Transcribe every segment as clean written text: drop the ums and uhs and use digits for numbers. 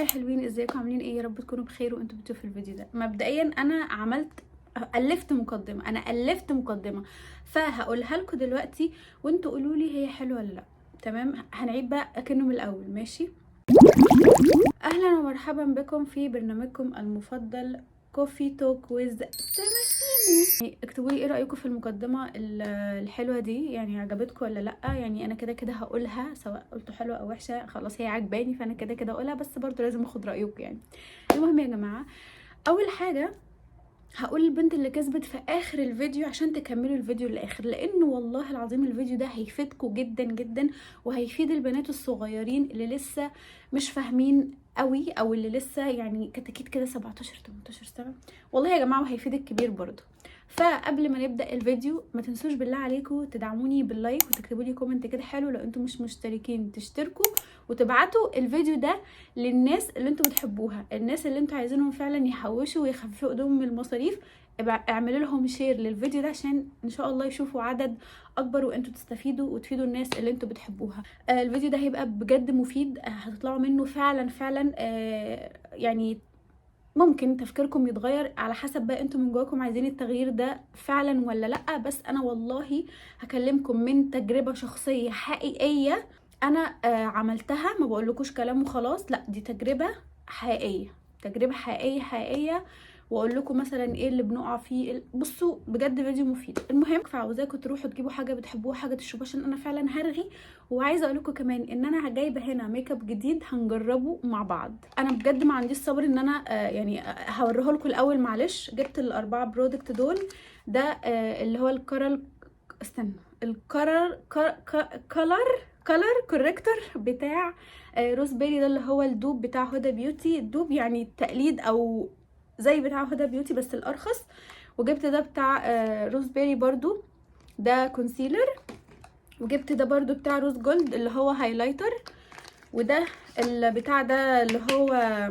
هاي حلوين، ازيكم عاملين ايه؟ يا رب تكونوا بخير وانتوا بتشوفوا الفيديو ده. مبدئيا انا الفت مقدمه فهقولها لكم دلوقتي وانتوا قولوا لي هي حلوه ولا لا. تمام، هنعيد بقى اكنه من الاول. ماشي، اهلا ومرحبا بكم في برنامجكم المفضل كوفي توك ويز سماسيمو. اكتبوا لي ايه رايكم في المقدمه الحلوه دي، يعني عجبتكم ولا لا؟ يعني انا كده كده هقولها، سواء قلتوا حلوه او وحشه خلاص هي عجباني، فانا كده كده اقولها، بس برضو لازم اخد رايكم يعني. المهم يا جماعه، اول حاجه هقول البنت اللي كسبت في اخر الفيديو عشان تكملوا الفيديو للاخر، لانه والله العظيم الفيديو ده هيفيدكم جدا جدا، وهيفيد البنات الصغيرين اللي لسه مش فاهمين قوي، او اللي لسه يعني كتاكيت كده 17 18 سنه. والله يا جماعه وهيفيد الكبير برضو. فقبل ما نبدا الفيديو ما تنسوش بالله عليكم تدعموني باللايك وتكتبوا لي كومنت كده حلو، لو انتم مش مشتركين تشتركوا وتبعتوا الفيديو ده للناس اللي انتوا بتحبوها، الناس اللي انتوا عايزينهم فعلا يحوشوا ويخففوا ايدهم من المصاريف. اعملوا لهم شير للفيديو ده عشان ان شاء الله يشوفوا عدد اكبر وانتوا تستفيدوا وتفيدوا الناس اللي انتوا بتحبوها. الفيديو ده هيبقى بجد مفيد، هتطلعوا منه فعلا يعني ممكن تفكيركم يتغير على حسب بقى انتوا من جواكم عايزين التغيير ده فعلا ولا لا. بس انا والله هكلمكم من تجربة شخصية حقيقية انا عملتها، ما بقولكوش كلام وخلاص، لا دي تجربة حقيقية، تجربة حقيقية واقول لكم مثلا ايه اللي بنقع فيه. بصوا بجد فيديو مفيد. المهم فعاوزاكم تروحوا تجيبوا حاجه بتحبوها، حاجه تشربوها، عشان انا فعلا هرغي. وعايزه اقول لكم كمان ان انا جايبه هنا ميك اب جديد هنجربه مع بعض. انا بجد ما عنديش صبر ان انا يعني هوريه لكم الاول. معلش، جبت الاربعه برودكت دول. ده اللي هو الكرل، استنى، الكرر كلر كوريكتور بتاع روز بيري، ده اللي هو الدوب بتاع هدى بيوتي. الدوب يعني التقليد او زي بتاع هدى بيوتي بس الارخص. وجبت ده بتاع روز بيري برضو، ده كونسيلر. وجبت ده برضو بتاع روز جولد اللي هو هايلايتر. وده البتاع ده اللي هو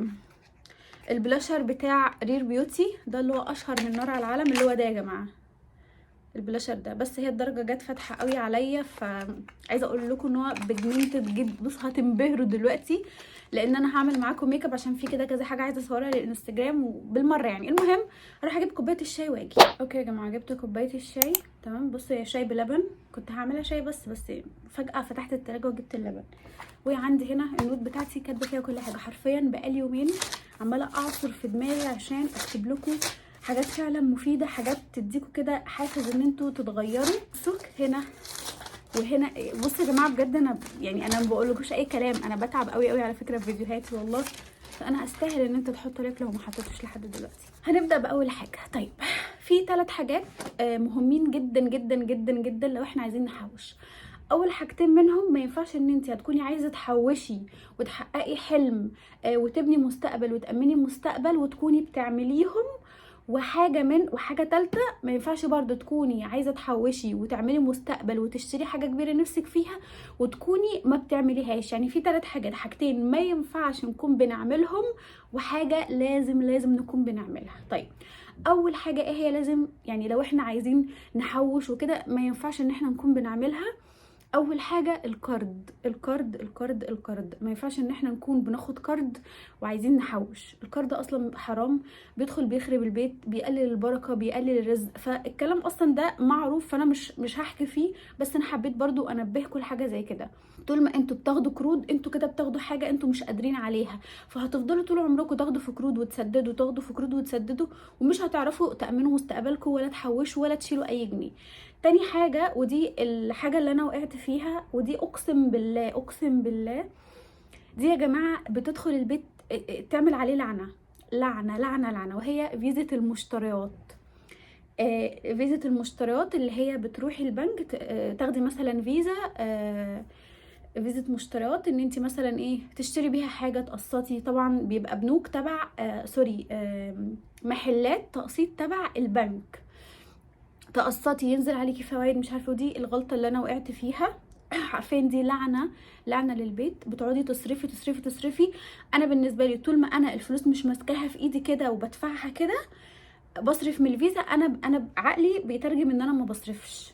البلاشر بتاع رير بيوتي، ده اللي هو اشهر من نار على العالم، اللي هو ده يا جماعه البلاشر ده. بس هي الدرجه جت فاتحه قوي عليا، فعايزه اقول لكم ان هو بيجمنتد جدا. بص هتنبهروا دلوقتي، لان انا هعمل معاكم ميك اب عشان في كده كذا حاجه عايزه اصورها للانستجرام وبالمره يعني. المهم اروح اجيب كوبايه الشاي واجي. اوكي يا جماعه، جبت كوبايه الشاي. تمام، بصوا هي شاي بلبن، كنت هعملها شاي بس فجاه فتحت التلاجة وجبت اللبن. وعندي هنا النوت بتاعتي كاتبه فيها كل حاجه حرفيا. بقالي يومين عماله اعصر في دماغي عشان اكتب لكم حاجات فعلا مفيده، حاجات تديكوا كده حافز ان انتوا تتغيروا. بصوا هنا وهنا. بصوا يا جماعه بجد انا يعني انا ما بقولكوش اي كلام، انا بتعب قوي على فكره في فيديوهاتي والله، فانا استاهل ان انت تحط لايك لو ما حطيتوش لحد دلوقتي. هنبدا باول حاجه. طيب، في 3 حاجات مهمين جدا لو احنا عايزين نحوش. اول حاجتين منهم، ما ينفعش ان انت هتكوني عايزه تحوشي وتحققي حلم وتبني مستقبل وتامني مستقبل وتكوني بتعمليهم. وحاجه تالته، ما ينفعش برضو تكوني عايزه تحوشي وتعملي مستقبل وتشتري حاجه كبيره نفسك فيها وتكوني ما بتعمليهاش. يعني في 3 حاجات، حاجتين ما ينفعش نكون بنعملهم، وحاجه لازم نكون بنعملها. طيب، اول حاجه ايه هي؟ لازم يعني لو احنا عايزين نحوش وكده ما ينفعش ان احنا نكون بنعملها. اول حاجه القرض. ما ينفعش ان احنا نكون بناخد قرض وعايزين نحوش. القرض اصلا حرام، بيدخل بيخرب البيت، بيقلل البركه، بيقلل الرزق. فالكلام اصلا ده معروف، فانا مش هحكي فيه، بس انا حبيت برضو انبهكم لحاجه زي كده. طول ما انتوا بتاخدوا قروض انتوا كده بتاخدوا حاجه انتوا مش قادرين عليها، فهتفضلوا طول عمركم تاخدوا في قروض وتسددوا، تاخدوا في قروض وتسددوا، ومش هتعرفوا تامنوا مستقبلكم ولا تحوشوا ولا تشيلوا اي جنيه. تاني حاجة، ودي الحاجة اللي انا وقعت فيها، ودي اقسم بالله دي يا جماعة بتدخل البيت تعمل عليه لعنة، وهي فيزة المشتريات. فيزة المشتريات اللي هي بتروحي البنك تاخدي مثلا فيزا فيزة مشتريات ان انت مثلا ايه تشتري بيها حاجة تقسطي. طبعا بيبقى بنوك تبع سوري محلات تقسيط تبع البنك، تقسطي ينزل عليكي فوائد مش عارفه. ودي الغلطه اللي انا وقعت فيها. عارفين دي لعنه للبيت. بتقعدي تصرفي. انا بالنسبه لي طول ما انا الفلوس مش ماسكاها في ايدي كده وبدفعها كده بصرف من الفيزا، انا عقلي بيترجم ان انا ما بصرفش.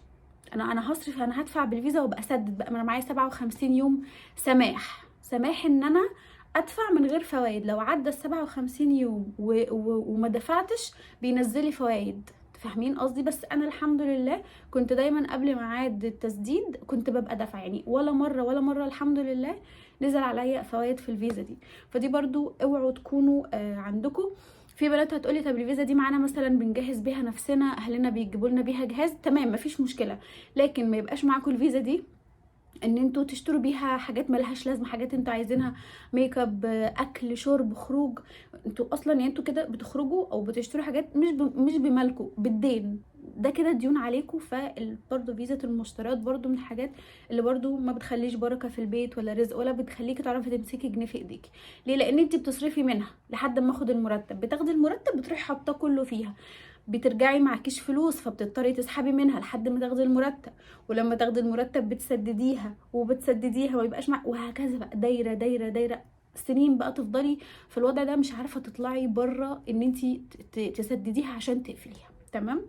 انا هصرف، انا هدفع بالفيزا وابقى اسدد بقى. ما انا معايا 57 يوم سماح ان انا ادفع من غير فوائد. لو عدى ال57 يوم وما دفعتش بينزلي فوائد، فاهمين قصدي؟ بس انا الحمد لله كنت دايما قبل ميعاد التسديد كنت ببقى دافعه، يعني ولا مره الحمد لله نزل عليا فوائد في الفيزا دي. فدي برضو اوعوا تكونوا عندكم. في بنات هتقولي طب الفيزا دي معانا مثلا بنجهز بيها نفسنا، اهلنا بيجيبوا لنا بيها جهاز، تمام مفيش مشكله، لكن ما يبقاش معاكم الفيزا دي ان انتوا تشتروا بيها حاجات ملهاش لازمه، حاجات انتوا عايزينها، ميك اب، اكل، شرب، خروج. انتوا اصلا يعني انتوا كده بتخرجوا او بتشتروا حاجات مش بمالكم، بالدين، ده كده ديون عليكم. فبرضه فيزا المشتريات برضه من الحاجات اللي برضه ما بتخليش بركه في البيت ولا رزق، ولا بتخليكي تعرفي تمسكي جنيه في ايديكي. ليه؟ لان انت بتصرفي منها لحد ما اخد المرتب، بتاخدي المرتب بتروحي حاطاه كله فيها، بترجعي معكيش فلوس فبتضطري تسحبي منها لحد ما تاخدي المرتب، ولما تاخدي المرتب بتسدديها وبتسدديها ويبقاش وهكذا بقى، دايره دايره دايره سنين بقى، تفضلي في الوضع ده مش عارفه تطلعي بره ان انت تسدديها عشان تقفليها. تمام؟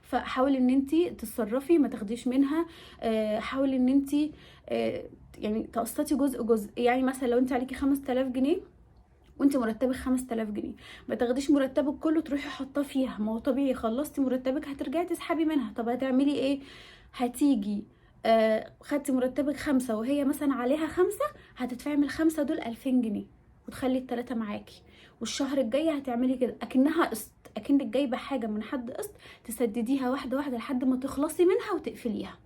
فحاولي ان انت تتصرفي، ما تاخديش منها. حاولي ان انت يعني تقسطي جزء. يعني مثلا لو انت عليكي 5000 جنيه وانت مرتبك 5000 جنيه، ما تاخديش مرتبك كله تروحي حاطاه فيها، ما هو طبيعي خلصتي مرتبك هترجعي تسحبي منها. طب هتعملي ايه؟ هتيجي خدتي مرتبك 5 وهي مثلا عليها 5، هتدفعي من ال5 دول 2000 جنيه وتخلي ال3 معاكي، والشهر الجاي هتعملي كده اكنها قسط، اكنك جايبه حاجه من حد قسط تسدديها واحده واحده لحد ما تخلصي منها وتقفليها.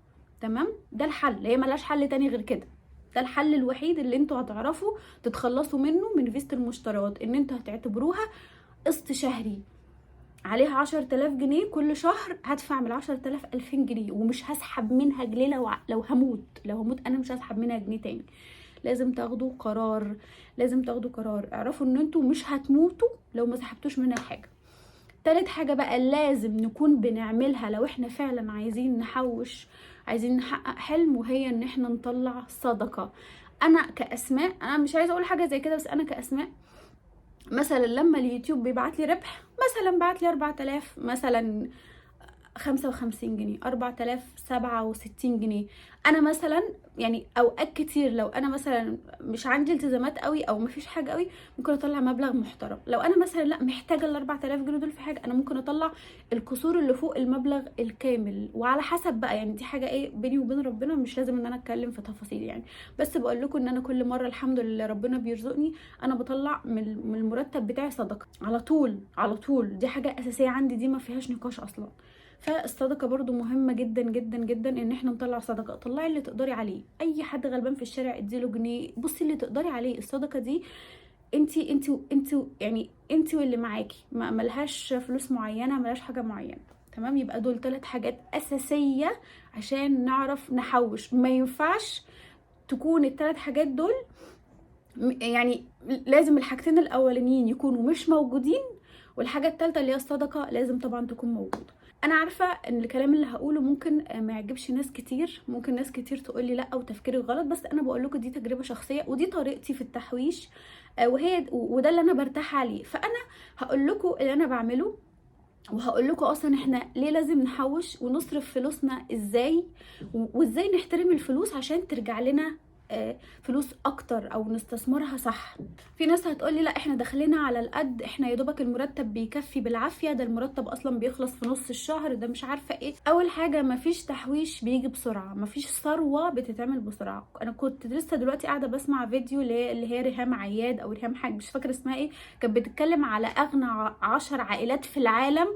تمام؟ ده الحل، هي ملهاش حل تاني غير كده. ده الحل الوحيد اللي انتوا هتعرفوا تتخلصوا منه من فيزة المشتريات، ان انتوا هتعتبروها قسط شهري عليها 10000 جنيه، كل شهر هدفع من 10000 2000 جنيه ومش هسحب منها جنيه. لو هموت انا مش هسحب منها جنيه تاني. لازم تاخدوا قرار، لازم تاخدوا قرار. اعرفوا ان انتوا مش هتموتوا لو ما سحبتوش منها حاجه. تالت حاجة بقى لازم نكون بنعملها لو احنا فعلا عايزين نحوش، عايزين نحقق حلم، وهي ان احنا نطلع صدقة. انا كأسماء، انا مش عايزة اقول حاجة زي كده، بس انا كأسماء مثلا لما اليوتيوب بيبعت لي ربح، مثلا بعت لي 4000 مثلا 55 جنيه، 4067 جنيه، انا مثلا يعني اوقات كتير لو انا مثلا مش عندي التزامات قوي او مفيش حاجه قوي ممكن اطلع مبلغ محترم. لو انا مثلا لا محتاجه ال 4000 جنيه دول في حاجه، انا ممكن اطلع الكسور اللي فوق المبلغ الكامل، وعلى حسب بقى يعني دي حاجه ايه بيني وبين ربنا، مش لازم ان انا اتكلم في تفاصيل يعني. بس بقول لكم ان انا كل مره الحمد لله ربنا بيرزقني، انا بطلع من المرتب بتاعي صدقه على طول على طول. دي حاجه اساسيه عندي، دي ما فيهاش نقاش اصلا. فالصدقه برضو مهمه جدا جدا جدا، ان احنا نطلع صدقه. طلعي اللي تقدري عليه، اي حد غلبان في الشارع اديله جنيه، بصي اللي تقدري عليه. الصدقه دي انتي يعني انتي واللي معاكي، ملهاش فلوس معينه، ملهاش حاجه معينه. تمام؟ يبقى دول 3 حاجات اساسيه عشان نعرف نحوش. ما ينفعش تكون ال3 حاجات دول يعني لازم الحاجتين الاولانيين يكونوا مش موجودين، والحاجه الثالثه اللي هي الصدقه لازم طبعا تكون موجوده. انا عارفه ان الكلام اللي هقوله ممكن ما يعجبش ناس كتير، ممكن ناس كتير تقول لي لا وتفكيري غلط، بس انا بقول لكم دي تجربه شخصيه ودي طريقتي في التحويش، وده اللي انا برتاح عليه. فانا هقول لكم اللي انا بعمله، وهقول لكم اصلا احنا ليه لازم نحوش ونصرف فلوسنا ازاي، وازاي نحترم الفلوس عشان ترجع لنا فلوس اكتر او نستثمرها صح. في ناس هتقولي لا احنا داخلين على القد، احنا يا دوبك المرتب بيكفي بالعافيه، ده المرتب اصلا بيخلص في نص الشهر، ده مش عارفه ايه. اول حاجه مفيش تحويش بيجي بسرعه، مفيش ثروه بتتعمل بسرعه. انا كنت لسه دلوقتي قاعده بسمع فيديو اللي هي ريهام عياد او ريهام حاجه مش فاكره اسمها ايه، كانت بتتكلم على اغنى 10 عائلات في العالم،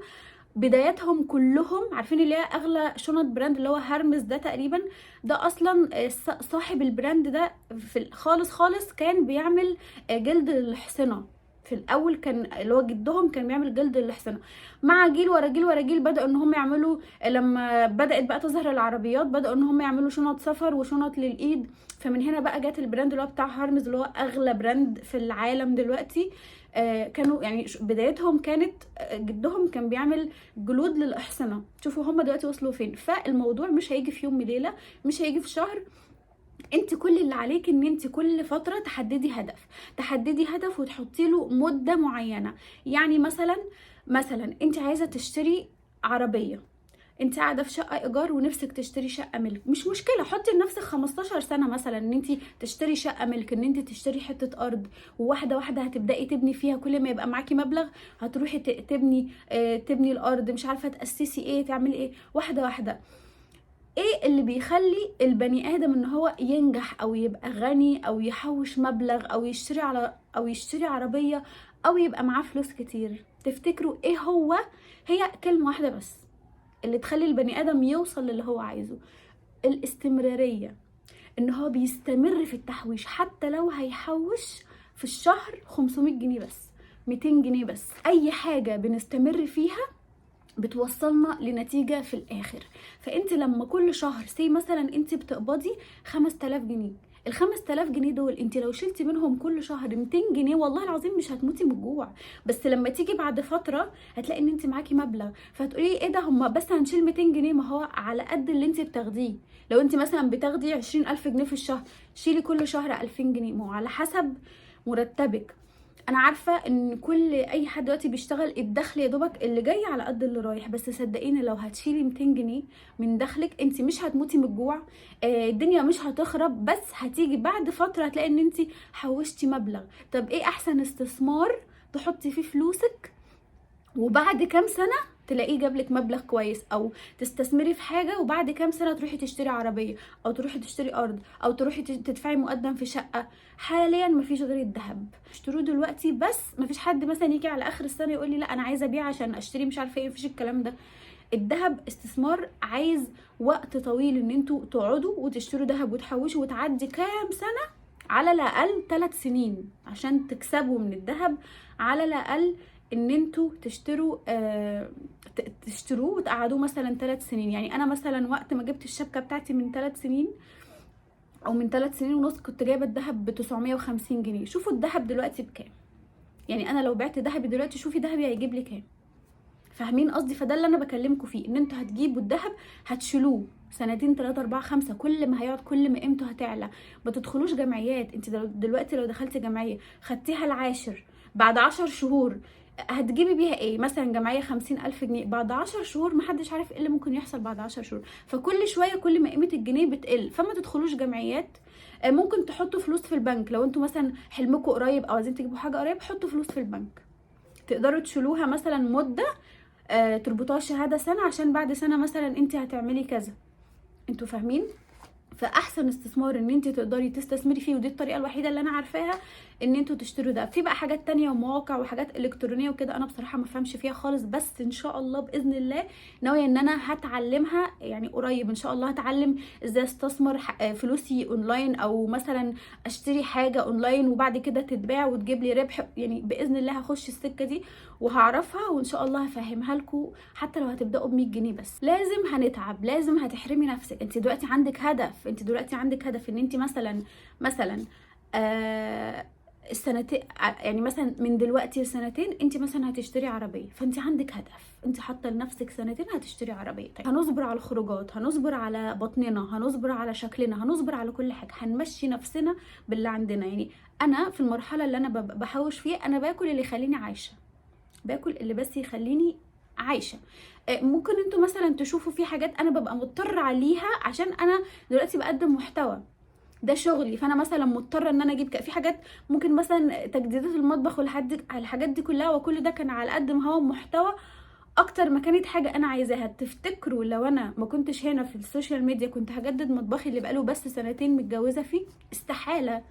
بداياتهم كلهم عارفين اللي هي اغلى شنط براند اللي هو هرمس ده تقريبا، ده اصلا صاحب البراند ده في خالص خالص كان بيعمل جلد الحصنه. في الاول كان اللي هو جدهم كان بيعمل جلد الحصنه، مع جيل ورا جيل ورا جيل بداوا ان هم يعملوا، لما بدات بقى تظهر العربيات بداوا ان هم يعملوا شنط سفر وشنط للايد. فمن هنا بقى جت البراند اللي هو بتاع هرمز اللي هو اغلى براند في العالم دلوقتي. كانوا يعني بدايتهم كانت جدهم كان بيعمل جلود للاحصنه، شوفوا هم دلوقتي وصلوا فين. فالموضوع مش هيجي في يوم وليله، مش هيجي في شهر. انت كل اللي عليك ان انت كل فتره تحددي هدف وتحطي له مده معينه. يعني مثلا انت عايزه تشتري عربيه، انت قاعده في شقه ايجار ونفسك تشتري شقه ملك، مش مشكله، حطي لنفسك 15 سنه مثلا ان انت تشتري شقه ملك، ان انت تشتري حته ارض، وواحده واحده هتبداي تبني فيها. كل ما يبقى معاكي مبلغ هتروحي تبني الارض، مش عارفه تاسسي ايه، تعملي ايه، واحده واحده. ايه اللي بيخلي البني ادم ان هو ينجح او يبقى غني او يحوش مبلغ او يشتري عربيه او يبقى معاه فلوس كتير؟ تفتكروا ايه هو؟ هي كلمه واحده بس اللي تخلي البني ادم يوصل للي هو عايزه: الاستمراريه. ان هو بيستمر في التحويش، حتى لو هيحوش في الشهر 500 جنيه بس، 200 جنيه بس، اي حاجه بنستمر فيها بتوصلنا لنتيجة في الآخر. فأنت لما كل شهر مثلا أنت بتقبضي 5000 جنيه، ال 5000 جنيه دول انت لو شلتي منهم كل شهر 200 جنيه والله العظيم مش هتموتي من الجوع. بس لما تيجي بعد فتره هتلاقي ان انت معاكي مبلغ، فهتقولي ايه ده، هم بس هنشيل 200 جنيه، ما هو على قد اللي انت بتاخديه. لو انت مثلا بتاخدي 20000 جنيه في الشهر، شيلي كل شهر 2000 جنيه، ما هو على حسب مرتبك. انا عارفه ان اي حد دلوقتي بيشتغل الدخل يا دوبك اللي جاي على قد اللي رايح، بس صدقيني لو هتشيلي 200 جنيه من دخلك انت مش هتموتي من الجوع، الدنيا مش هتخرب، بس هتيجي بعد فتره هتلاقي ان انت حوشتي مبلغ. طب ايه احسن استثمار تحطي فيه فلوسك وبعد كام سنه تلاقيه جابلك مبلغ كويس؟ او تستثمري في حاجه وبعد كام سنه تروحي تشتري عربيه او تروحي تشتري ارض او تروحي تدفعي مقدم في شقه. حاليا مفيش غير الذهب، اشتروه دلوقتي، بس مفيش حد مثلا يجي على اخر السنه يقول لي لا انا عايزه ابيع عشان اشتري مش عارفه ايه، مفيش الكلام ده. الذهب استثمار عايز وقت طويل، ان انتوا تقعدوا وتشتروا ذهب وتحوشوا وتعدي كام سنه، على الاقل 3 سنين عشان تكسبوا من الذهب، على الاقل ان انتوا تشتروه وتقعدوه مثلا 3 سنين. يعني انا مثلا وقت ما جبت الشبكه بتاعتي من 3 سنين او من 3 سنين ونص كنت جايبه الذهب ب 950 جنيه. شوفوا الذهب دلوقتي بكام، يعني انا لو بعت ذهبي دلوقتي شوفي ذهبي هيجيب لي كام. فاهمين قصدي؟ فده اللي انا بكلمكم فيه، ان انتوا هتجيبوا الذهب هتشيلوه سنتين 3 4 5، كل ما هيقعد كل ما قيمته هتعلى. ما تدخلوش جمعيات. انت دلوقتي لو دخلتي جمعيه خدتيها العاشر، بعد 10 شهور هتجيبي بيها ايه؟ مثلا جمعيه 50,000 جنيه، بعد 10 شهور محدش عارف ايه اللي ممكن يحصل بعد 10 شهور. فكل شويه كل ما قيمه الجنيه بتقل، فما تدخلوش جمعيات. ممكن تحطوا فلوس في البنك، لو انتوا مثلا حلمكم قريب او عايزين تجيبوا حاجه قريب حطوا فلوس في البنك، تقدروا تشيلوها مثلا مده، تربطوها شهاده سنه، عشان بعد سنه مثلا انت هتعملي كذا. انتوا فاهمين؟ فاحسن استثمار ان انت تقدري تستثمري فيه، ودي الطريقه الوحيده اللي انا عارفاها، ان انتوا تشتروا ده. في بقى حاجات تانية ومواقع وحاجات الكترونيه وكده انا بصراحه ما فهمش فيها خالص، بس ان شاء الله باذن الله ناويه ان انا هتعلمها يعني قريب ان شاء الله. هتعلم ازاي استثمر فلوسي اونلاين، او مثلا اشتري حاجه اونلاين وبعد كده تتباع وتجيب لي ربح. يعني باذن الله هخش السكه دي وهعرفها، وان شاء الله هفهمها لكم. حتى لو هتبداوا ب 100 جنيه بس، لازم هنتعب، لازم هتحرمي نفسك. انت دلوقتي عندك هدف، ان انت مثلا السنتين، يعني مثلا من دلوقتي لسنتين انت مثلا هتشتري عربيه، فانت عندك هدف، انت حاطه لنفسك سنتين هتشتري عربيه. طيب هنصبر على الخروجات، هنصبر على بطننا، هنصبر على شكلنا، هنصبر على كل حاجه، هنمشي نفسنا باللي عندنا. يعني انا في المرحله اللي انا بحوش فيها انا باكل اللي يخليني عايشه، باكل اللي بس يخليني عايشه. ممكن انتوا مثلا تشوفوا في حاجات انا ببقى مضطر عليها عشان انا دلوقتي بقدم محتوى، ده شغلي، فانا مثلا مضطره ان انا اجيب في حاجات ممكن مثلا تجديدات المطبخ الحاجات دي كلها، وكل ده كان على قد ما هو محتوى اكتر ما كانت حاجه انا عايزاها. تفتكروا لو انا ما كنتش هنا في السوشيال ميديا كنت هجدد مطبخي اللي بقاله بس 2 متجوزه فيه؟ استحاله،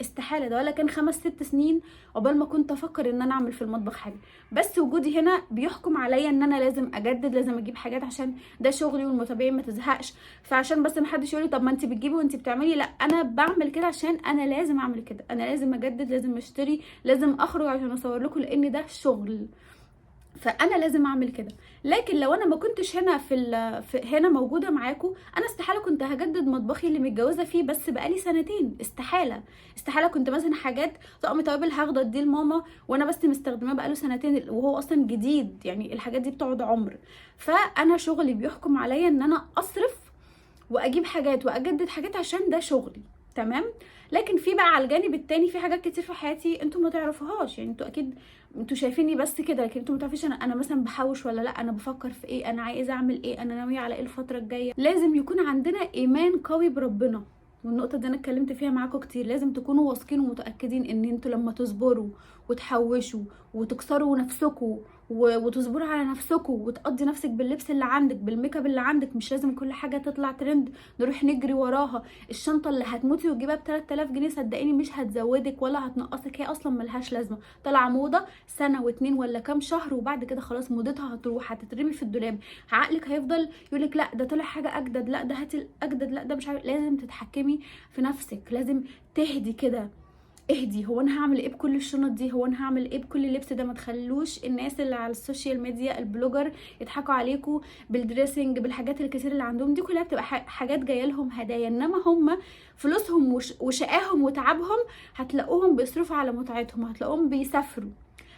استحاله. ده ولا كان 5 6 سنين عقبال ما كنت افكر ان انا اعمل في المطبخ حاجه. بس وجودي هنا بيحكم عليا ان انا لازم اجدد، لازم اجيب حاجات عشان ده شغلي والمتابعين ما تزهقش. فعشان بس ما حدش يقولي طب ما انت بتجيبي وانت بتعملي، لا انا بعمل كده عشان انا لازم اعمل كده، انا لازم اجدد، لازم اشتري، لازم اخرج عشان اصور لكم، لان ده شغل، فانا لازم اعمل كده. لكن لو انا ما كنتش هنا هنا موجوده معاكم، انا استحاله كنت هجدد مطبخي اللي متجوزه فيه بس بقالي 2 استحاله. كنت مثلا حاجات طقم توابل هاخده اديه لماما وانا بس مستخدماه بقاله 2 وهو اصلا جديد، يعني الحاجات دي بتقعد عمر. فانا شغلي بيحكم عليا ان انا اصرف واجيب حاجات واجدد حاجات عشان ده شغلي، تمام. لكن في بقى على الجانب التاني في حاجات كتير في حياتي انتوا ما تعرفوهاش. يعني انتوا اكيد انتوا شايفيني بس كده، لكن انتوا ما تعرفيش انا مثلا بحوش ولا لا، انا بفكر في ايه، انا عايزه اعمل ايه، انا ناويه على ايه الفتره الجايه. لازم يكون عندنا ايمان قوي بربنا، والنقطه دي انا اتكلمت فيها معاكم كتير. لازم تكونوا واثقين ومتاكدين ان انتوا لما تصبروا وتحوشوا وتكسروا نفسكم وتصبروا على نفسكم وتقضي نفسك باللبس اللي عندك، بالميك اب اللي عندك. مش لازم كل حاجه تطلع ترند نروح نجري وراها. الشنطه اللي هتموتي وتجيبها ب 3000 جنيه صدقيني مش هتزودك ولا هتنقصك، هي اصلا ملهاش لازمه. طالعه موضه سنه واتنين ولا كام شهر وبعد كده خلاص موضتها هتروح، هتترمي في الدولاب. عقلك هيفضل يقولك لا ده طلع حاجه اجدد، لا ده هاتي الاجدد، لا ده مش عارف. لازم تتحكمي في نفسك، لازم تهدي كده. اهدي، هو انا هعمل ايه بكل الشنط دي، هو انا هعمل ايه بكل اللبس ده. ما تخلوش الناس اللي على السوشيال ميديا البلوجر يضحكوا عليكم بالدريسنج، بالحاجات الكتير اللي عندهم دي كلها بتبقى حاجات جايه لهم هدايا، انما هم فلوسهم وشقاهم وتعبهم هتلاقوهم بيصرفوا على متعتهم، هتلاقوهم بيسافروا،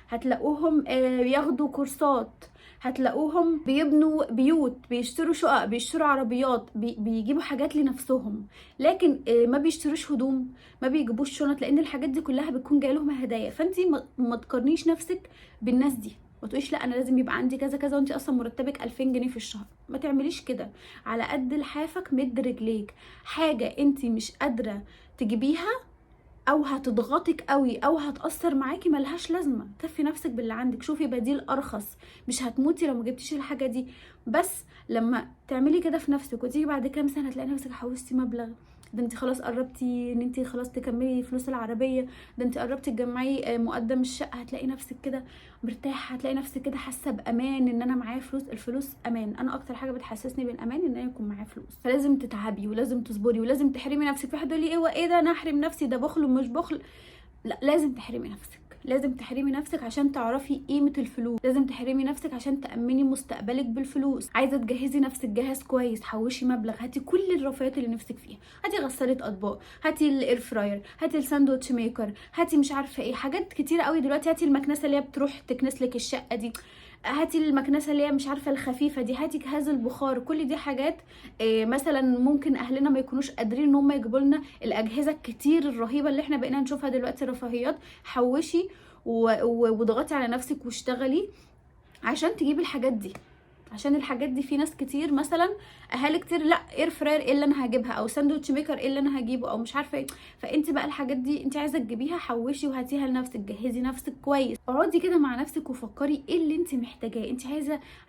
هتلاقوهم بياخدوا كورسات، هتلاقوهم بيبنوا بيوت، بيشتروا شقق، بيشتروا عربيات، بيجيبوا حاجات لنفسهم. لكن ما بيشتروش هدوم، ما بيجيبوش شنط، لان الحاجات دي كلها بتكون جايه لهم هدايا. فانت ما تقارنيش نفسك بالناس دي، ما تقوليش لا انا لازم يبقى عندي كذا كذا وانت اصلا مرتبك 2000 جنيه في الشهر. ما تعمليش كده. على قد لحافك مد رجليك. حاجه انت مش قادره تجيبيها او هتضغطك قوي او هتاثر معاكي ملهاش لازمه. كفي نفسك باللي عندك، شوفي بديل ارخص. مش هتموتي لو ما جبتيش الحاجه دي، بس لما تعملي كده في نفسك وتيجي بعد كام سنه تلاقي نفسك حوشتي مبلغ، ده انت خلاص قربتي ان انت خلاص تكملي فلوس العربيه، ده انت قربتي تجمعي مقدم الشقه. هتلاقي نفسك كده مرتاحه، هتلاقي نفسك كده حاسه بامان ان انا معايا فلوس. الفلوس امان، انا اكتر حاجه بتحسسني بالامان ان انا يكون معايا فلوس. فلازم تتعبي ولازم تصبري ولازم تحرمي نفسك. في حد يقول لي ايه وايه ده انا احرم نفسي، ده بخل ومش بخل. لا، لازم تحرمي نفسك، لازم تحرمي نفسك عشان تعرفي قيمة الفلوس. لازم تحرمي نفسك عشان تأمني مستقبلك بالفلوس. عايزة تجهزي نفسك جهاز كويس، حوشي مبلغ، هاتي كل الرفاهيات اللي نفسك فيها. هاتي غسالة اطباق، هاتي الاير فراير، هاتي الساندوتش ميكر، هاتي مش عارفة ايه، حاجات كتيرة قوي دلوقتي. هاتي المكنسة اللي هي بتروح تكنس لك الشقة دي، هاتي المكنسه اللي هي مش عارفه الخفيفه دي، هاتي جهاز البخار. كل دي حاجات مثلا ممكن اهلنا ما يكونوش قادرين ان هم يجيبوا لنا الاجهزه الكتير الرهيبه اللي احنا بقينا نشوفها دلوقتي رفاهيات. حوشي واضغطي على نفسك واشتغلي عشان تجيبي الحاجات دي. عشان الحاجات دي في ناس كتير مثلا اهالي كتير لا اير فراير ايه اللي انا هجيبها، او ساندوتش ميكر ايه اللي انا هجيبه، او مش عارفه ايه. فانت بقى الحاجات دي انت عايزه تجيبيها، حوشي وهاتيها لنفسك، جهزي نفسك كويس. اقعدي كده مع نفسك وفكري ايه اللي انت محتاجاه. انت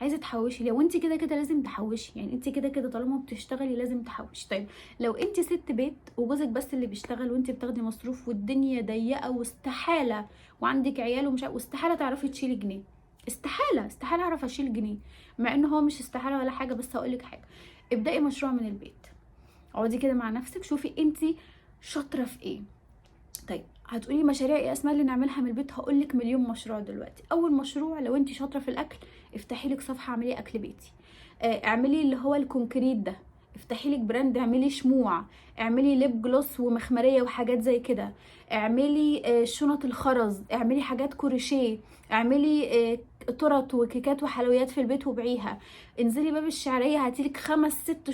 عايزه تحوشي ليه؟ وانت كده كده لازم تحوشي. يعني انت كده كده طالما بتشتغلي لازم تحوشي. طيب لو انت ست بيت وجوزك بس اللي بيشتغل وانت بتاخدي مصروف والدنيا ضيقه واستحاله وعندك عيال ومش واستحاله تعرفي تشيلي جنيه، استحاله اعرف اشيل جنيه، مع ان هو مش استحاله ولا حاجه. بس هقولك حاجه، ابدأي مشروع من البيت. اقعدي كده مع نفسك شوفي انت شاطره في ايه. طيب هتقولي مشاريع ايه اسماء اللي نعملها من البيت؟ هقولك مليون مشروع دلوقتي. اول مشروع لو انت شاطره في الاكل، افتحي لك صفحه اعملي اكل بيتي. اعملي اللي هو الكونكريت ده، افتحي لك براند، اعملي شموع، اعملي ليب جلوس ومخمريه وحاجات زي كده، اعملي شنط الخرز، اعملي حاجات كروشيه، اعملي تورت وكيكات وحلويات في البيت وبيعيها. انزلي باب الشعريه هاتيلك 5 6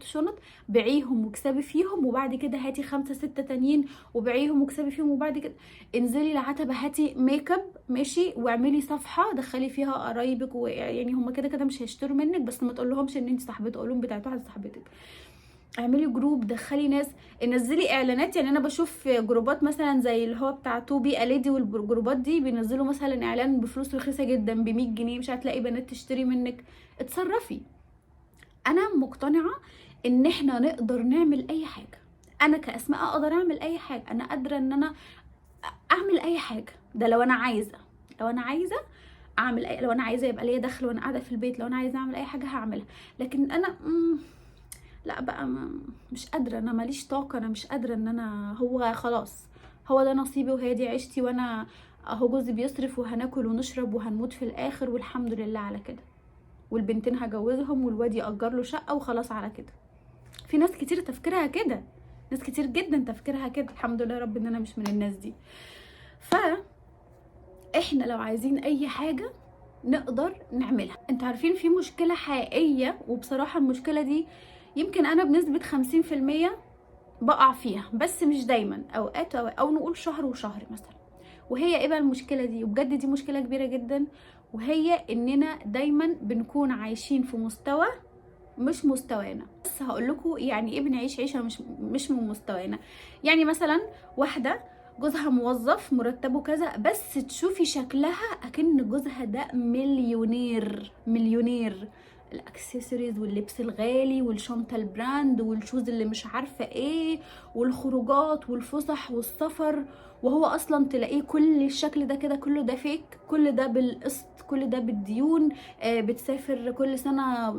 شنط بيعيهم واكسبي فيهم، وبعد كده هاتي 5 6 تانيين وبيعيهم واكسبي فيهم، وبعد كده انزلي العتبه هاتي ميك اب ماشي، واعملي صفحه دخلي فيها قرايبك، ويعني هم كده كده مش هيشتروا منك بس ما تقولهمش ان انت صاحبته، قولهم بتاعت واحده صاحبتك. اعملي جروب، دخلي ناس، نزلي اعلانات. يعني انا بشوف جروبات مثلا زي اللي هو بتاع توبي اليدي والجروبات دي بينزلوا مثلا اعلان بفلوس رخيصه جدا ب 100 جنيه مش هتلاقي بنات تشتري منك. اتصرفي. انا مقتنعه ان احنا نقدر نعمل اي حاجه. انا كاسماء اقدر اعمل اي حاجه، انا قادره ان انا اعمل اي حاجه. ده لو انا عايزه، لو انا عايزه اعمل لو انا عايزه يبقى ليا دخل وانا قاعده في البيت، لو انا عايزه اعمل اي حاجه هعملها. لكن انا لا بقى مش قادره، انا ماليش طاقه، انا مش قادره ان انا هو خلاص هو ده نصيبي وهي دي عيشتي، وانا اهو جوزي بيصرف وهناكل ونشرب وهنموت في الاخر والحمد لله على كده، والبنتين هجوزهم والواد يأجر له شقه وخلاص على كده. في ناس كتير تفكيرها كده، ناس كتير جدا تفكيرها كده. الحمد لله رب ان انا مش من الناس دي. احنا لو عايزين اي حاجه نقدر نعملها. انتوا عارفين في مشكله حقيقيه، وبصراحه المشكله دي يمكن انا بنسبه 50% بقع فيها بس مش دايما، اوقات او نقول شهر وشهر مثلا. وهي ايه بقى المشكله دي؟ وبجد دي مشكله كبيره جدا، وهي اننا دايما بنكون عايشين في مستوى مش مستوانا. بس هقول لكم يعني ايه بنعيش عيشه مش من مستوانا. يعني مثلا واحده جوزها موظف مرتبه كذا، بس تشوفي شكلها اكن جوزها ده مليونير مليونير، الاكسسوارز واللبس الغالي والشنطه البراند والشوز اللي مش عارفه ايه والخروجات والفسح والسفر، وهو اصلا تلاقيه كل الشكل ده كده كله ده فيك، كل ده بالقسط، كل ده بالديون. بتسافر كل سنه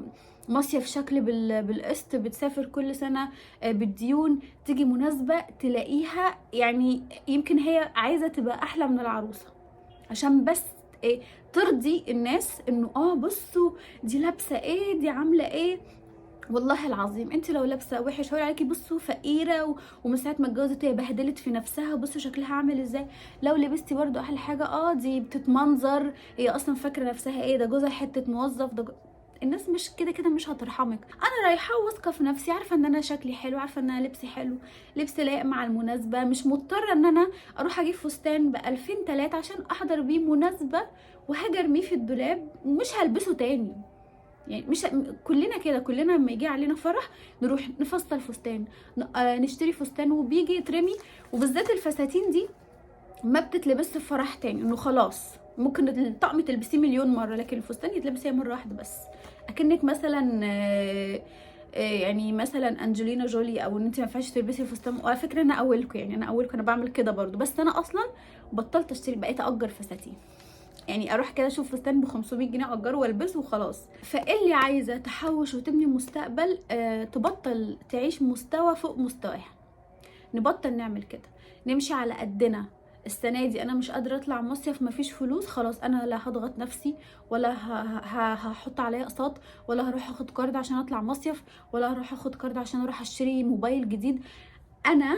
مصيف شكل بالقسط، بتسافر كل سنه بالديون. تيجي مناسبه تلاقيها يعني يمكن هي عايزه تبقى احلى من العروسه عشان بس ايه؟ ترضي الناس انه بصوا دي لابسه ايه، دي عامله ايه. والله العظيم انت لو لابسه وحش هقول عليكي بصوا فقيره ومن ساعه ما اتجوزت هي بهدلت في نفسها، بصوا شكلها عامل ازاي. لو لبستي برضو احلى حاجه دي بتتمنظر، هي اصلا فاكره نفسها ايه، ده جوزها حته موظف، ده الناس مش كده كده مش هترحمك. انا رايحه واثقه في نفسي، عارفه ان انا شكلي حلو، عارفه ان انا لبسي حلو، لبس لايق مع المناسبه، مش مضطره ان انا اروح اجيب فستان ب 2000 3 عشان احضر بيه مناسبه وهاجي ارميه في الدولاب ومش هلبسه تاني. يعني مش كلنا كده، كلنا لما يجي علينا فرح نروح نفصل فستان، نشتري فستان وبيجي يترمي. وبالذات الفساتين دي ما بتتلبس في فرح تاني، انه خلاص ممكن الطقم تلبسيه مليون مره لكن الفستان يتلبس هي مره واحده بس. اكنك مثلا يعني مثلا انجلينا جولي، او ان انت ما ينفعش تلبسي فستان. وعلى فكره انا اولكم، يعني انا اولكم انا بعمل كده برضو، بس انا اصلا بطلت اشتري، بقيت اجر فساتين. يعني اروح كده اشوف فستان ب 500 جنيه اجره والبسه وخلاص. فاللي عايزه تحوش وتبني مستقبل تبطل تعيش مستوى فوق مستواها، نبطل نعمل كده، نمشي على قدنا. السنه دي انا مش قادره اطلع مصيف، مفيش فلوس، خلاص انا لا هضغط نفسي ولا هحط عليا اقساط، ولا هروح اخد كارد عشان اطلع مصيف، ولا هروح اخد كارد عشان اروح اشتري موبايل جديد. انا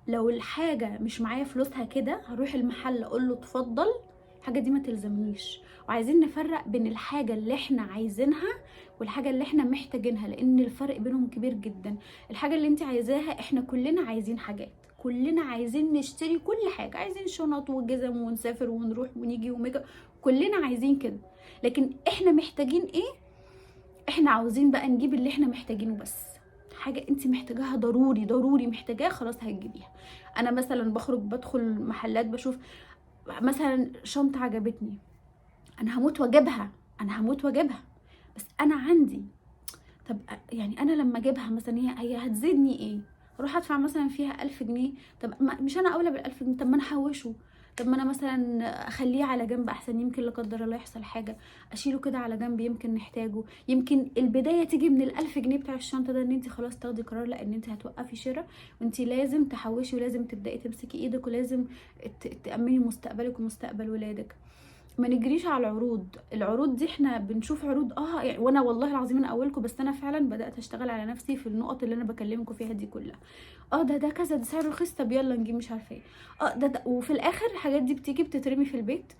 لو الحاجه مش معايا فلوسها كده هروح المحل اقول له اتفضل، الحاجه دي ما تلزمنيش. وعايزين نفرق بين الحاجه اللي احنا عايزينها والحاجه اللي احنا محتاجينها، لان الفرق بينهم كبير جدا. الحاجه اللي انت عايزاها، احنا كلنا عايزين حاجات، كلنا عايزين نشتري كل حاجه، عايزين شنط وجزم ونسافر ونروح ونيجي وميجا، كلنا عايزين كده. لكن احنا محتاجين ايه؟ احنا عاوزين بقى نجيب اللي احنا محتاجينه بس. حاجه انت محتاجاها ضروري ضروري محتاجاها، خلاص هتجيبيها. انا مثلا بخرج بدخل محلات بشوف مثلا شنطه عجبتني، انا هموت واجيبها، انا هموت واجيبها، بس انا عندي. طب يعني انا لما اجيبها مثلا هي هتزيدني ايه؟ اروح ادفع مثلا فيها 1000 جنيه. طب مش انا اولى بال1000 جنيه؟ طب ما انا احوشه، طب ما انا مثلا اخليه على جنب احسن، يمكن لا قدر الله يحصل حاجه، اشيله كده على جنب يمكن نحتاجه. يمكن البدايه تيجي من ال1000 جنيه بتاع الشنطه ده، ان انت خلاص تاخدي قرار لا ان انت هتوقفي شراء، وانت لازم تحوشي ولازم تبداي تمسكي ايدك ولازم تامني مستقبلك ومستقبل ولادك. ما نجريش على العروض. العروض دي احنا بنشوف عروض يعني، وانا والله العظيم انا اولكم، بس انا فعلا بدات اشتغل على نفسي في النقط اللي انا بكلمكم فيها دي كلها. ده كذا، ده سعره رخيص، طب يلا نجيب مش عارفه ايه. ده وفي الاخر الحاجات دي بتيجي بتترمي في البيت.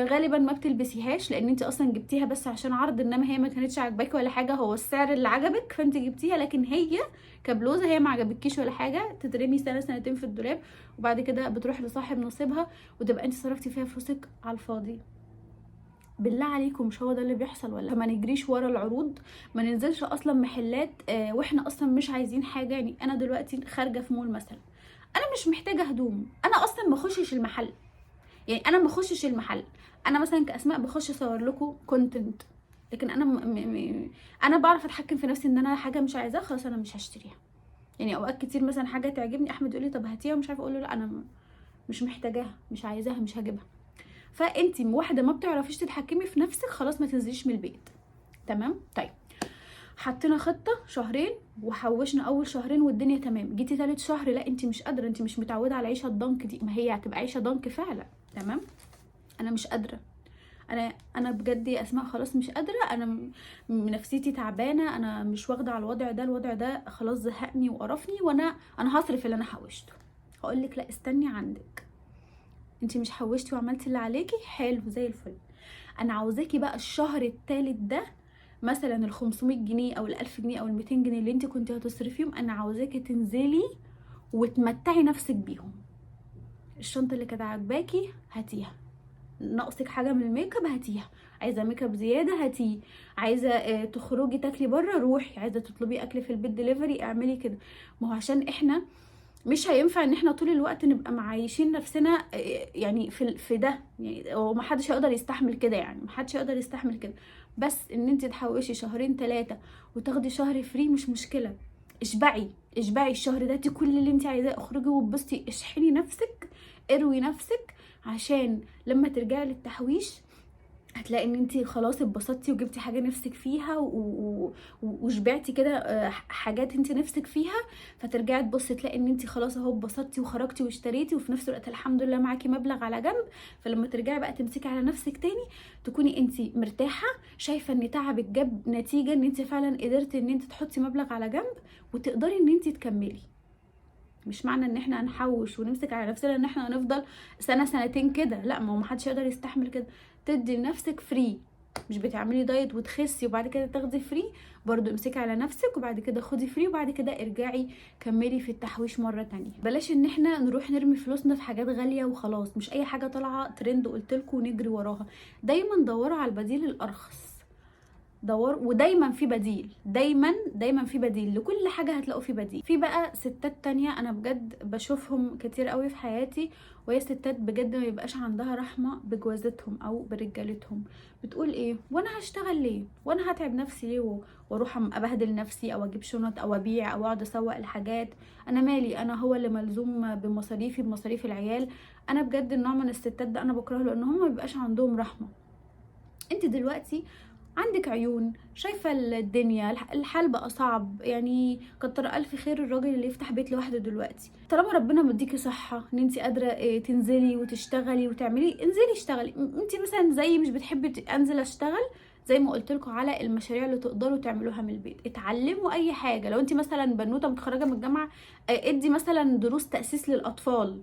غالبا ما بتلبسيهاش لان انت اصلا جبتيها بس عشان عرض، انما هي ما كانتش عاجباكي ولا حاجه، هو السعر اللي عجبك فانت جبتيها، لكن هي كبلوزه هي ما عجبتكيش ولا حاجه، تترمي سنه سنتين في الدولاب، وبعد كده بتروح لصاحب نصيبها وتبقى انت صرفتي فيها فلوسك على الفاضي. بالله عليكم مش هو ده اللي بيحصل؟ ولا ما نجريش ورا العروض، ما ننزلش اصلا محلات واحنا اصلا مش عايزين حاجه. يعني انا دلوقتي خارجه في مول مثلا، انا مش محتاجه هدوم، انا اصلا ما اخشش المحل. يعني انا ما اخشش المحل، انا مثلا كاسماء بخش اصور لكم كونتنت، لكن انا انا بعرف اتحكم في نفسي، ان انا حاجه مش عايزاها خلاص انا مش هشتريها. يعني اوقات كتير مثلا حاجه تعجبني احمد يقول لي طب هاتيها ومش عارفه، اقول له لا انا مش محتاجاها، مش عايزاها، مش هجيبها. فانتي واحده ما بتعرفيش تتحكمي في نفسك، خلاص ما تنزليش من البيت. تمام؟ طيب حطينا خطه شهرين وحوشنا اول شهرين والدنيا تمام، جيتي ثالث شهر لا انت مش قادره، انت مش متعوده على العيشه الضنك دي، ما هي هتبقى عيشه ضنك فعلا. تمام؟ انا مش قادره، انا بجد يا اسماء خلاص مش قادره، انا نفسيتي تعبانه، انا مش واخده على الوضع ده، الوضع ده خلاص زهقني وقرفني، وانا هصرف اللي انا حوشته. هقول لك لا استني عندك، انت مش حوشتي وعملتي اللي عليكي، حلو زي الفل. انا عاوزاكي بقى الشهر الثالث ده مثلا ال 500 جنيه او ال 1000 جنيه او ال 200 جنيه اللي انت كنتي هتصرفيهم، انا عاوزاكي تنزلي وتمتعي نفسك بيهم. الشنطه اللي كانت عاجباكي هاتيها، ناقصك حاجه من الميك اب هاتيها، عايزه ميك اب زياده هاتيه، عايزه تخرجي تاكلي بره روحي، عايزه تطلبي اكل في البيت دليفري اعملي كده. ما هو عشان احنا مش هينفع ان احنا طول الوقت نبقى معايشين نفسنا يعني في ده، يعني هو ما حدش هيقدر يستحمل كده، يعني ما حدش هيقدر يستحمل كده. بس ان انت تحوشي شهرين 3 وتاخدي شهر فري مش مشكله. اشبعي الشهر ده كل اللي انت عايزاه، اخرجي واتبسطي، اشحني نفسك، اروي نفسك، عشان لما ترجعي للتحويش هتلاقي ان انت خلاص اتبسطتي وجبتي حاجه نفسك فيها وشبعتي كده حاجات انت نفسك فيها. فترجعي تبصي تلاقي ان انت خلاص اهو اتبسطتي وخرجتي واشتريتي، وفي نفس الوقت الحمد لله معاكي مبلغ على جنب. فلما ترجعي بقى تمسكي على نفسك تاني تكوني انت مرتاحه، شايفه ان تعبك جاب نتيجه، ان انت فعلا قدرتي ان انت تحطي مبلغ على جنب وتقدري ان انت تكملي. مش معنى ان احنا هنحوش ونمسك على نفسنا ان احنا هنفضل سنه سنتين كده، لا، ما هو محدش يقدر يستحمل كده. تدي لنفسك فري، مش بتعملي دايت وتخسي وبعد كده تاخدي فري، برضو امسكي على نفسك وبعد كده خدي فري وبعد كده ارجعي كملي في التحويش مره تانية. بلاش ان احنا نروح نرمي فلوسنا في حاجات غاليه وخلاص، مش اي حاجه طالعه ترند قلتلكوا نجري وراها. دايما دوروا على البديل الارخص، ودايما في بديل، دايما في بديل لكل حاجه، هتلاقوا في بديل. في بقى ستات تانية انا بجد بشوفهم كتير قوي في حياتي، وهي ستات بجد ما يبقاش عندها رحمه بجوازتهم او برجالتهم. بتقول ايه؟ وانا هشتغل ليه؟ وانا هتعب نفسي ليه واروح ابهدل نفسي او اجيب شنط او ابيع او اقعد اسوق الحاجات؟ انا مالي، انا هو اللي ملزوم بمصاريفي بمصاريف العيال. انا بجد النوع من الستات ده انا بكرهه، لان هم ما بيبقاش عندهم رحمه. انت دلوقتي عندك عيون، شايفه الدنيا، الحال بقى صعب، يعني كتر الف خير الراجل اللي يفتح بيت لوحده دلوقتي. طالما ربنا مديكي صحه ان انت قادره تنزلي وتشتغلي وتعملي، انزلي اشتغلي. انت مثلا زي مش بتحبي انزل اشتغل، زي ما قلت لكم على المشاريع اللي تقدروا تعملوها من البيت، اتعلموا اي حاجه. لو انت مثلا بنوته متخرجه من الجامعه، ادي مثلا دروس تاسيس للاطفال،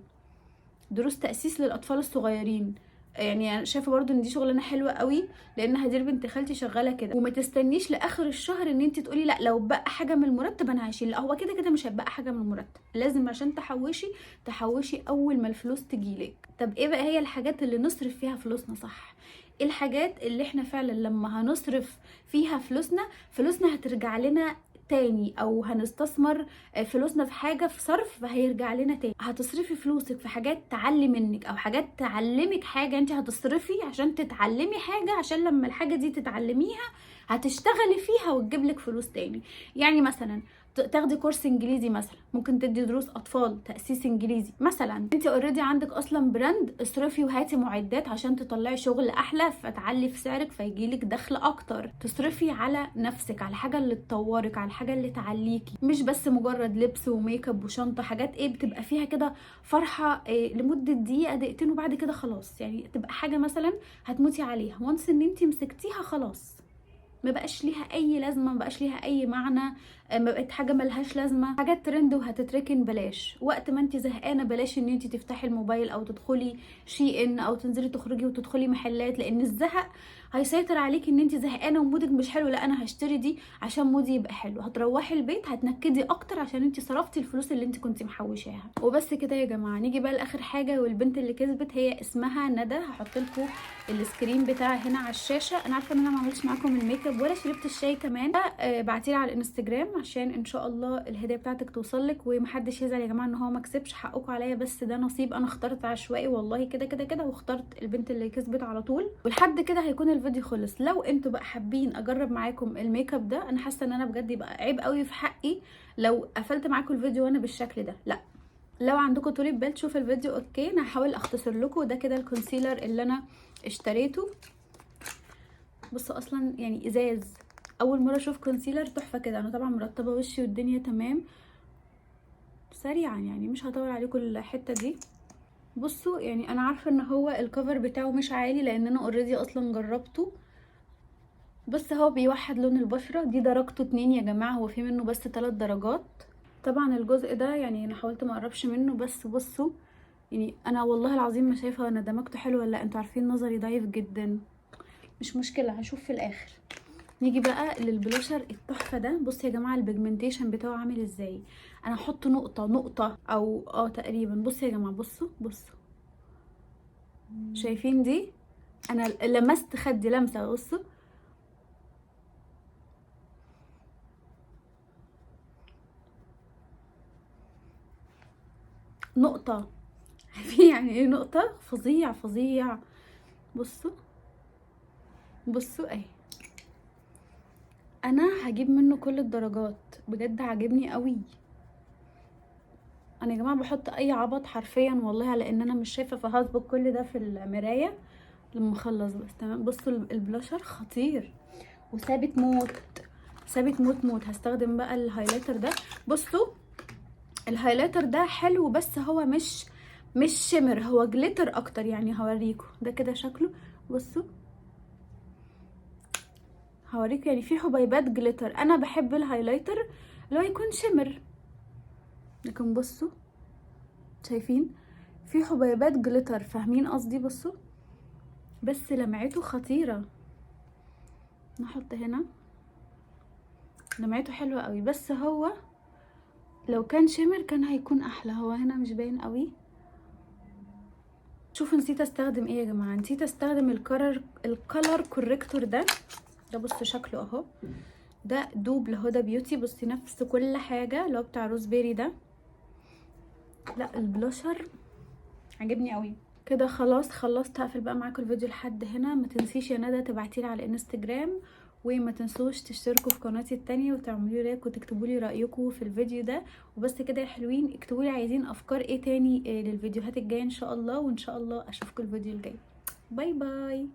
دروس تاسيس للاطفال الصغيرين. يعني انا شايفه برضو ان دي شغلانه حلوه قوي، لان هدير بنت خالتي شغاله كده. وما تستنيش لاخر الشهر ان انت تقولي لا لو بقى حاجه من المرتب انا هشيل، لا، هو كده كده مش هيبقى حاجه من المرتب. لازم عشان تحوشي اول ما الفلوس تجيلك. طب ايه بقى هي الحاجات اللي نصرف فيها فلوسنا صح؟ ايه الحاجات اللي احنا فعلا لما هنصرف فيها فلوسنا هترجع لنا تاني، او هنستثمر فلوسنا في حاجه في صرف فهيرجع لنا تاني؟ هتصرفي فلوسك في حاجات تعلي منك او حاجات تعلمك حاجه، انت هتصرفي عشان تتعلمي حاجه، عشان لما الحاجه دي تتعلميها هتشتغلي فيها وتجيب لك فلوس تاني. يعني مثلا تاخدي كورس انجليزي، مثلا ممكن تدي دروس اطفال تاسيس انجليزي. مثلا انت اوريدي عندك اصلا براند، اصرفي وهاتي معدات عشان تطلعي شغل احلى فتعلي في سعرك فيجيلك دخل اكتر. تصرفي على نفسك، على الحاجه اللي تطورك، على الحاجه اللي تعليكي، مش بس مجرد لبس وميك اب وشنطه، حاجات بتبقى فيها كده فرحه لمده دقيقه دقيقتين وبعد كده خلاص. يعني تبقى حاجه مثلا هتموتي عليها، وانس ان انت مسكتيها خلاص ما بقاش ليها اي لازمه، ما بقاش ليها اي معنى، ما بقت حاجه ملهاش لازمه، حاجات ترند وهتتركن. بلاش وقت ما انت زهقانه، بلاش ان انت تفتحي الموبايل او تدخلي شي او تنزلي تخرجي وتدخلي محلات، لان الزهق هيسيطر عليكي ان انت زهقانه ومودك مش حلو. لا، انا هشتري دي عشان مودي يبقى حلو. هتروحي البيت هتنكدي اكتر عشان انت صرفتي الفلوس اللي انت كنتي محوشاها. وبس كده يا جماعه. نيجي بقى لاخر حاجه، والبنت اللي كسبت هي اسمها ندى. هحط لكم السكرين بتاعها هنا على الشاشه. انا عارفه ان انا ما عملتش معاكم الميك اب ولا شربت الشاي كمان. بعتيلي على الانستجرام عشان ان شاء الله الهديه بتاعتك توصل لك، ومحدش يزعل يا جماعه ان هو ما كسبش، حقكم عليا، بس ده نصيب. انا اخترت عشوائي والله كده كده كده، واخترت البنت اللي كسبت على طول. ولحد كده هيكون الفيديو خلص. لو انتوا بقى حابين اجرب معاكم الميك اب ده، انا حاسه ان انا بجد يبقى عيب قوي في حقي لو قفلت معاكم الفيديو وانا بالشكل ده. لا، لو عندكم طولة بال تشوف الفيديو اوكي. انا هحاول اختصر لكم. ده كده الكونسيلر اللي انا اشتريته. بصوا اصلا يعني ازاز، اول مره اشوف كونسيلر تحفه كده. انا طبعا مرطبه وشي والدنيا تمام. سريعا يعني مش هطول عليكم الحته دي. بصوا يعني انا عارفه ان هو الكفر بتاعه مش عالي لان انا اوريدي اصلا جربته، بس هو بيوحد لون البشره. دي درجته 2 يا جماعه، هو في منه بس 3 درجات. طبعا الجزء ده يعني انا حاولت ما اقربش منه، بس بصوا يعني انا والله العظيم ما شايفه انا دمجته حلو ولا لا. انتوا عارفين نظري ضعيف جدا، مش مشكله هشوف في الاخر. نيجي بقى للبلاشر التحفه ده. بصوا يا جماعه البيجمنتيشن بتاعه عامل ازاي. انا هحط نقطه او تقريبا. بصوا يا جماعه، بصوا شايفين دي؟ انا لمست خدي لمسه. بصوا نقطه. في يعني ايه نقطه؟ فظيع فظيع. بصوا اهي. انا هجيب منه كل الدرجات، بجد عاجبني قوي. انا يا جماعه بحط اي عبط حرفيا والله، على ان انا مش شايفه، فهظبط كل ده في المرايه لما اخلص بس. تمام. بصوا البلاشر خطير وثابت موت، ثابت موت موت. هستخدم بقى الهايلايتر ده. بصوا الهايلايتر ده حلو، بس هو مش شمر، هو جليتر اكتر. يعني هوريكم ده كده شكله. بصوا هوريكم، يعني في حبيبات جليتر. انا بحب الهايلايتر اللي هو يكون شمر، لكن بصوا شايفين في حبيبات جليتر، فاهمين قصدي؟ بصوا بس لمعته خطيره. نحط هنا، لمعته حلوه قوي، بس هو لو كان شمر كان هيكون احلى. هو هنا مش باين قوي. شوفوا نسيت استخدم ايه يا جماعه، نسيت استخدم الكلر كوريكتور ده. بصوا شكله اهو، ده دوب لهدى بيوتي. بصي نفس كل حاجه اللي هو بتاع روزبيري ده. لا البلاشر عجبني قوي. كده خلاص خلصت. هقفل بقى معاكم الفيديو لحد هنا. ما تنسيش يا ندى تبعتيلي على الانستجرام، وما تنسوش تشتركوا في قناتي التانية وتعملوا لايك وتكتبوا لي رايكم في الفيديو ده. وبس كده يا حلوين، اكتبوا لي عايزين افكار ايه تاني للفيديوهات الجايه ان شاء الله، وان شاء الله اشوفكم الفيديو الجاي. باي باي.